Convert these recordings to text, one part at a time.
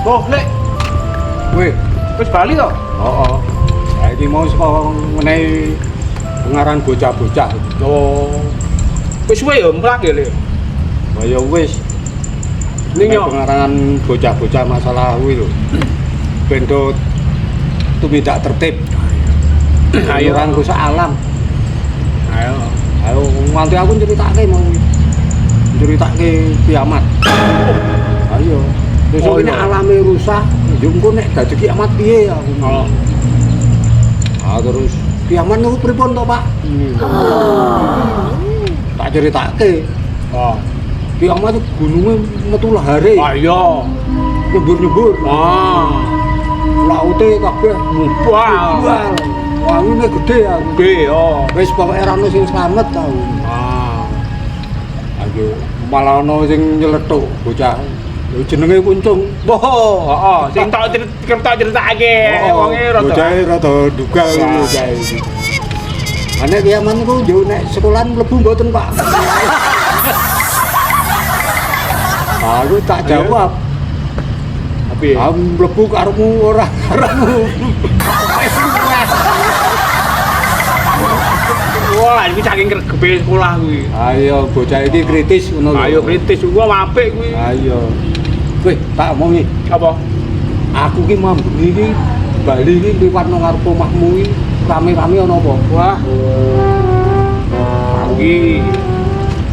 Oh, Lek. Weh, Wis bali to? heeh. Saiki mau saka menehi pengaran bocah-bocah. Oh. Wis suwe ya mlak ya, Lek. Ya wis. Ning yo. Pengaran bocah-bocah masalah kuwi lho. Ben tumindak tertib. Ayo. Orang rusak alam. Ayo. Ayo nganti aku ceritake mau. Ceritake kiamat. Ayo. Besok ini alame rusak, yo engko nek dadi kiamat piye aku. Oh. Terus kiamat niku pripun to, Pak? Tak ceritake. Oh. Kiamat itu gunungnya metu lahare. Ayo. Nyebur-nyebur. Ah. Laute kabeh Wah. Wangune gede aku. Gede yo. Wis pokoke ora ono sing slamet tau. Ah. Ayo malah ono sing nyeletuk bocah. Yo jenenge kuncung. Boh, heeh, sing tak critakake wonge rada. Bocahe rada dugal bocah iki. Ane kiamat niku yo nek sekolahan mlebu mboten, Pak. Aku tak jawab. Tapi Aku mlebu karepmu ora karepmu. wah, iki saking gregepe sekolah kuwi. Ayo bocah iki kritis ngono lho. Ayo kritis gua apik kuwi. Ayo. Weh, tak omongi. Apa? Aku ki mambengi iki Bali iki liwat nang ngarep omahmu iki rame-rame ana apa? Wah. Aku iki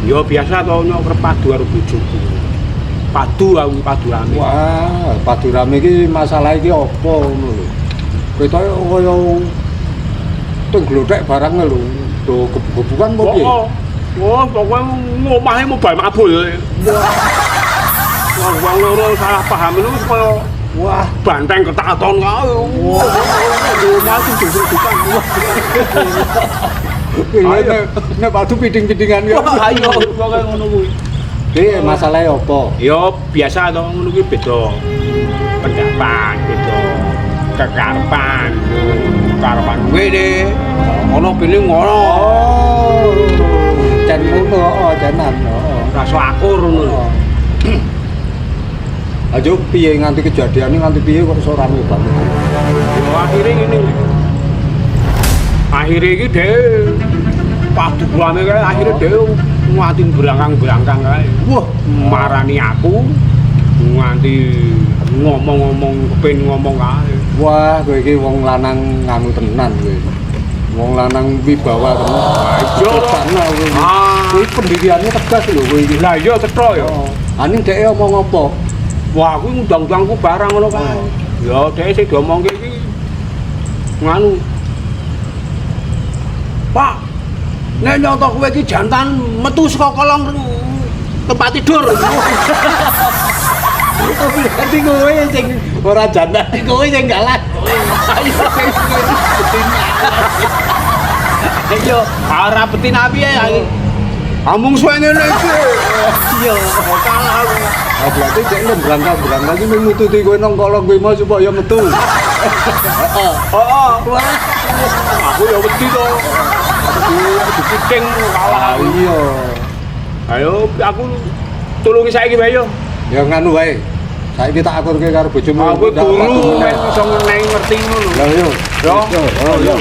yo biasa to nyok perpadu karo bojoku. Padu aku padu rame. Wah, padu rame iki masalah iki apa ngono lho. Ketoke kaya teng glodhek barang lho. Do gebuk-gebukan apa piye? Wah, pokoke omahe mobile mabul. Wah, wong loro salah paham itu kaya Wah, banteng ketaton kae. Wah, omah sing duduk-dudukan. ayo nek padu piding-pidingan ya. Wah, ayo pokoke ngono kuwi. Iki masalahe apa? Yo biasa to ngono kuwi beda pendapat, beda kekarepan. Karepan kowe de ono pilih ngono. Oh. Jan ngono, heeh, janan, heeh. Rasa akur ngono lho. Ayo piye nganti kejadian nganti piye kok iso rame banget. Yo akhire ngene. Akhire iki dhewe padu rame kae akhire dhewe nganti berangkang-berangkang kae. Wah, Marani aku nganti ngomong-ngomong kepen ngomong kae. wah kowe iki wong lanang nganu tenan kowe. Wong lanang wibawa tenan. Yo Sana kowe. Ah. Kowe pendiriannya tegas lho kowe iki. Lah iya cetha ya. Aning dhek omong apa? Wah, aku ngundang-undangku barang ngono kae. Ya dhek sing diomongke iki nganu. Pak, nek nyoto kowe iki jantan metu saka kolong tempat tidur. Berarti kowe sing ora jantan, kowe sing galah. Ayo Ayo, ora betina piye ya iki. Amung suwe ngene iki. Iya, kalah aku. Berarti dhek berangkat iki nututi kowe nang kolong kowe mau supaya metu. Heeh. Heeh. Aku ya wedi to. Aku kucing kalah aku. Iya. Ayo aku tulungi saiki wae yo. Ya nganu wae. Saiki tak aturke karo bojomu. Aku guru men iso ngeneng ngerti ngono. Lah yo. Yo. Yo.